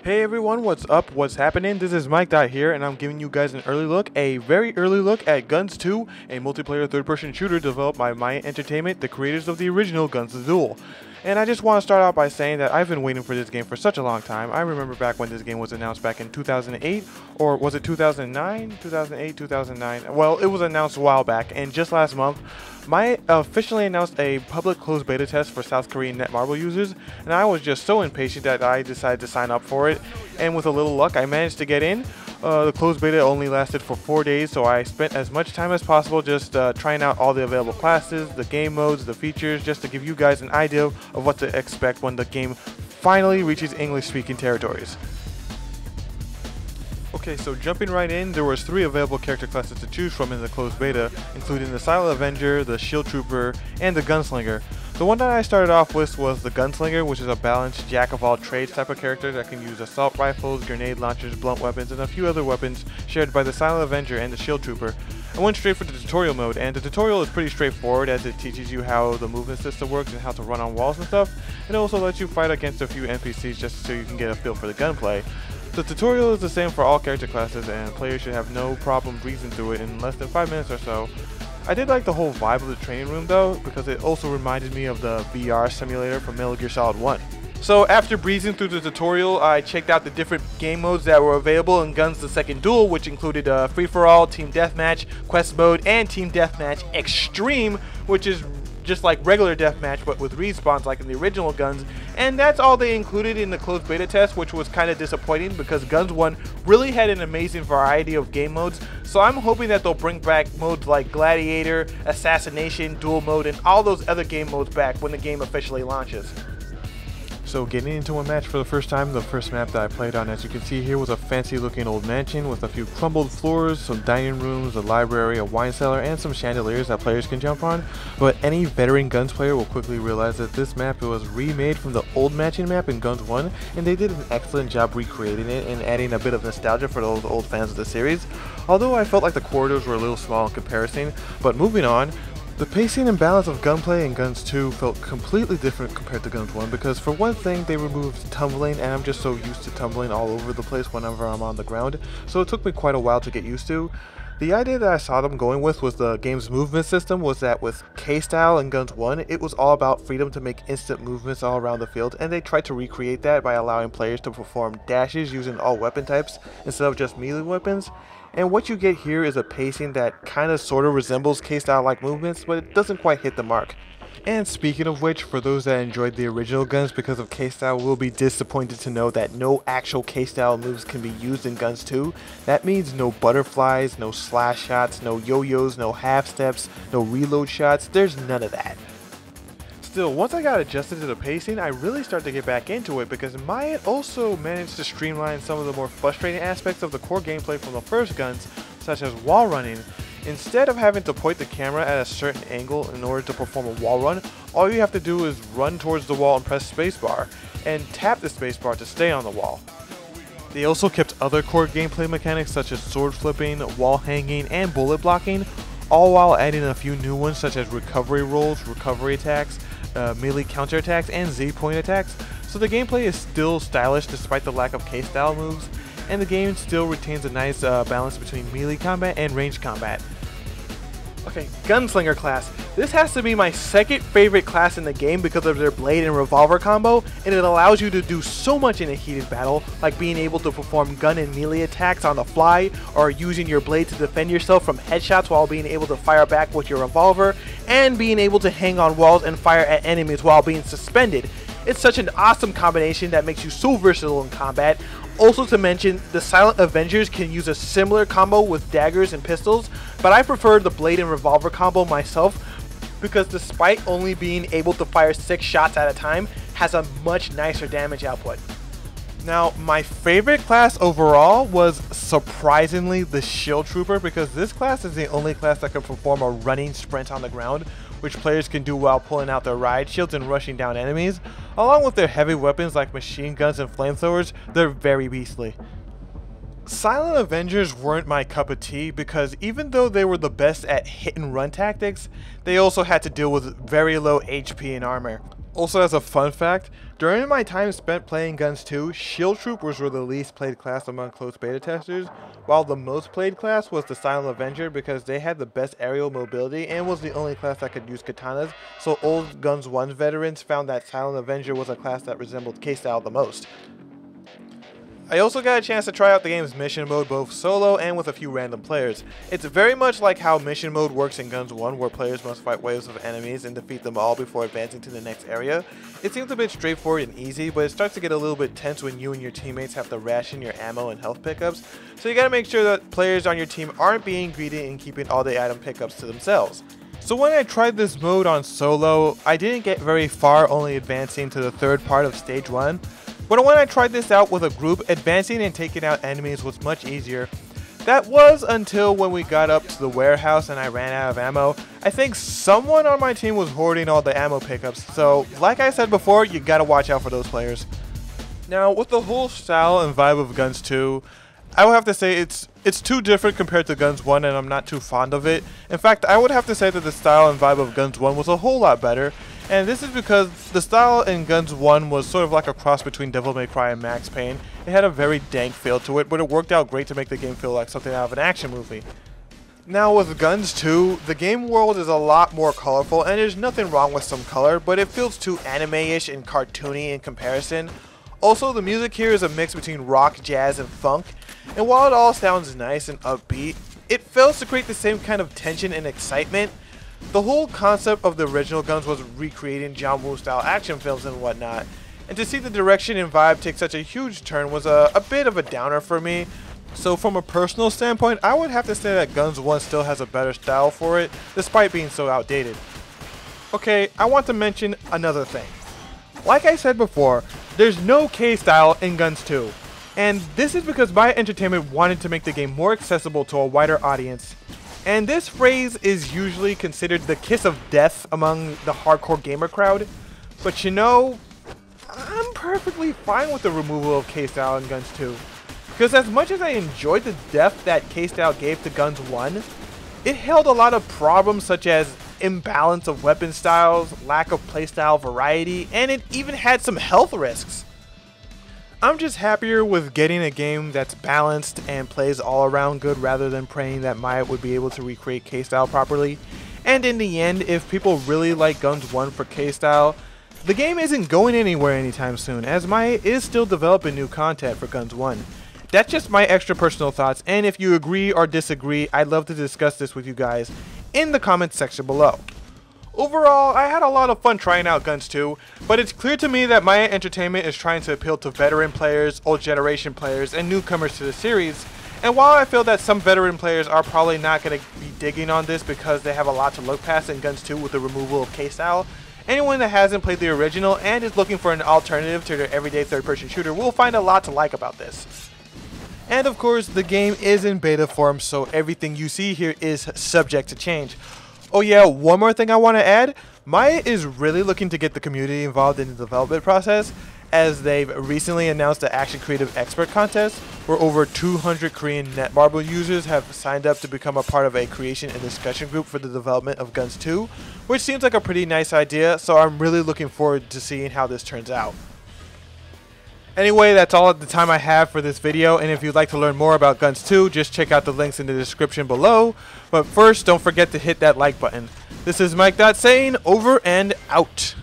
Hey everyone, what's up? What's happening? This is Mikedot here, and I'm giving you guys an early look, a very early look at GunZ 2, a multiplayer third-person shooter developed by Maya Entertainment, the creators of the original GunZ Duel. And I just want to start out by saying that I've been waiting for this game for such a long time. I remember back when this game was announced back in 2008, or was it 2009? 2008, 2009? Well, it was announced a while back, and just last month, Maya officially announced a public closed beta test for South Korean Netmarble users, and I was just so impatient that I decided to sign up for it, and with a little luck, I managed to get in. The closed beta only lasted for 4 days, so I spent as much time as possible just trying out all the available classes, the game modes, the features, just to give you guys an idea of what to expect when the game finally reaches English-speaking territories. Okay, so jumping right in, there was 3 available character classes to choose from in the closed beta, including the Silent Avenger, the Shield Trooper, and the Gunslinger. The one that I started off with was the Gunslinger, which is a balanced jack-of-all-trades type of character that can use assault rifles, grenade launchers, blunt weapons, and a few other weapons shared by the Silent Avenger and the Shield Trooper. I went straight for the tutorial mode, and the tutorial is pretty straightforward as it teaches you how the movement system works and how to run on walls and stuff, and it also lets you fight against a few NPCs just so you can get a feel for the gunplay. The tutorial is the same for all character classes, and players should have no problem breezing through it in less than 5 minutes or so. I did like the whole vibe of the training room though, because it also reminded me of the VR simulator from Metal Gear Solid 1. So after breezing through the tutorial, I checked out the different game modes that were available in GunZ the Second Duel, which included Free-for-All, Team Deathmatch, Quest Mode, and Team Deathmatch Extreme, which is just like regular deathmatch but with respawns like in the original GunZ, and that's all they included in the closed beta test, which was kind of disappointing because GunZ 1 really had an amazing variety of game modes. So I'm hoping that they'll bring back modes like Gladiator, Assassination, Duel Mode, and all those other game modes back when the game officially launches. So getting into a match for the first time, the first map that I played on, as you can see here, was a fancy looking old mansion with a few crumbled floors, some dining rooms, a library, a wine cellar, and some chandeliers that players can jump on. But any veteran GunZ player will quickly realize that this map was remade from the old mansion map in GunZ 1, and they did an excellent job recreating it and adding a bit of nostalgia for those old fans of the series. Although I felt like the corridors were a little small in comparison, but moving on, the pacing and balance of gunplay in GunZ 2 felt completely different compared to GunZ 1 because for one thing they removed tumbling, and I'm just so used to tumbling all over the place whenever I'm on the ground, so it took me quite a while to get used to. The idea that I saw them going with the game's movement system was that with K-Style in GunZ 1, it was all about freedom to make instant movements all around the field, and they tried to recreate that by allowing players to perform dashes using all weapon types instead of just melee weapons. And what you get here is a pacing that kinda sorta resembles K-Style like movements, but it doesn't quite hit the mark. And speaking of which, for those that enjoyed the original GunZ because of K-Style will be disappointed to know that no actual K-Style moves can be used in GunZ 2. That means no butterflies, no slash shots, no yo-yos, no half steps, no reload shots, there's none of that. Still, once I got adjusted to the pacing, I really started to get back into it because Maya also managed to streamline some of the more frustrating aspects of the core gameplay from the first GunZ, such as wall running. Instead of having to point the camera at a certain angle in order to perform a wall run, all you have to do is run towards the wall and press spacebar, and tap the spacebar to stay on the wall. They also kept other core gameplay mechanics such as sword flipping, wall hanging, and bullet blocking, all while adding a few new ones such as recovery rolls, recovery attacks, melee counterattacks, and Z-point attacks. So the gameplay is still stylish despite the lack of K-Style moves, and the game still retains a nice balance between melee combat and ranged combat. Okay, Gunslinger class. This has to be my second favorite class in the game because of their blade and revolver combo, and it allows you to do so much in a heated battle, like being able to perform gun and melee attacks on the fly, or using your blade to defend yourself from headshots while being able to fire back with your revolver, and being able to hang on walls and fire at enemies while being suspended. It's such an awesome combination that makes you so versatile in combat. Also to mention, the Silent Avengers can use a similar combo with daggers and pistols, but I prefer the blade and revolver combo myself because despite only being able to fire 6 shots at a time, has a much nicer damage output. Now, my favorite class overall was surprisingly the Shield Trooper because this class is the only class that can perform a running sprint on the ground, which players can do while pulling out their riot shields and rushing down enemies. Along with their heavy weapons like machine guns and flamethrowers, they're very beastly. Silent Avengers weren't my cup of tea because even though they were the best at hit and run tactics, they also had to deal with very low HP and armor. Also, as a fun fact, during my time spent playing Guns 2, Shield Troopers were the least played class among closed beta testers, while the most played class was the Silent Avenger because they had the best aerial mobility and was the only class that could use katanas, so old Guns 1 veterans found that Silent Avenger was a class that resembled K-Style the most. I also got a chance to try out the game's mission mode both solo and with a few random players. It's very much like how mission mode works in Guns 1, where players must fight waves of enemies and defeat them all before advancing to the next area. It seems a bit straightforward and easy, but it starts to get a little bit tense when you and your teammates have to ration your ammo and health pickups, so you gotta make sure that players on your team aren't being greedy and keeping all the item pickups to themselves. So when I tried this mode on solo, I didn't get very far, only advancing to the third part of stage 1. But when I tried this out with a group, advancing and taking out enemies was much easier. That was until when we got up to the warehouse and I ran out of ammo. I think someone on my team was hoarding all the ammo pickups, so like I said before, you gotta watch out for those players. Now, with the whole style and vibe of Guns 2, I would have to say it's too different compared to Guns 1 and I'm not too fond of it. In fact, I would have to say that the style and vibe of Guns 1 was a whole lot better. And this is because the style in Guns 1 was sort of like a cross between Devil May Cry and Max Payne. It had a very dank feel to it, but it worked out great to make the game feel like something out of an action movie. Now with Guns 2, the game world is a lot more colorful, and there's nothing wrong with some color, but it feels too anime-ish and cartoony in comparison. Also, the music here is a mix between rock, jazz, and funk, and while it all sounds nice and upbeat, it fails to create the same kind of tension and excitement. The whole concept of the original Guns was recreating John Woo style action films and whatnot, and to see the direction and vibe take such a huge turn was a bit of a downer for me. So from a personal standpoint, I would have to say that Guns 1 still has a better style for it, despite being so outdated. Okay, I want to mention another thing. Like I said before, there's no K-Style in Guns 2, and this is because Mikedot Entertainment wanted to make the game more accessible to a wider audience. And this phrase is usually considered the kiss of death among the hardcore gamer crowd, but you know, I'm perfectly fine with the removal of K-Style in Guns 2. Because as much as I enjoyed the depth that K-Style gave to Guns 1, it held a lot of problems such as imbalance of weapon styles, lack of playstyle variety, and it even had some health risks. I'm just happier with getting a game that's balanced and plays all around good rather than praying that Mikedot would be able to recreate K-Style properly. And in the end, if people really like Guns 1 for K-Style, the game isn't going anywhere anytime soon, as Mikedot is still developing new content for Guns 1. That's just my extra personal thoughts, and if you agree or disagree, I'd love to discuss this with you guys in the comments section below. Overall, I had a lot of fun trying out Guns 2, but it's clear to me that Mikedot Entertainment is trying to appeal to veteran players, old generation players, and newcomers to the series. And while I feel that some veteran players are probably not going to be digging on this because they have a lot to look past in Guns 2 with the removal of K-Style, anyone that hasn't played the original and is looking for an alternative to their everyday third-person shooter will find a lot to like about this. And of course, the game is in beta form, so everything you see here is subject to change. Oh yeah, one more thing I want to add. Mikedot is really looking to get the community involved in the development process, as they've recently announced the Action Creative Expert Contest, where over 200 Korean Netmarble users have signed up to become a part of a creation and discussion group for the development of Guns 2, which seems like a pretty nice idea, so I'm really looking forward to seeing how this turns out. Anyway, that's all the time I have for this video, and if you'd like to learn more about Guns 2, just check out the links in the description below. But first, don't forget to hit that like button. This is Mikedot saying over and out.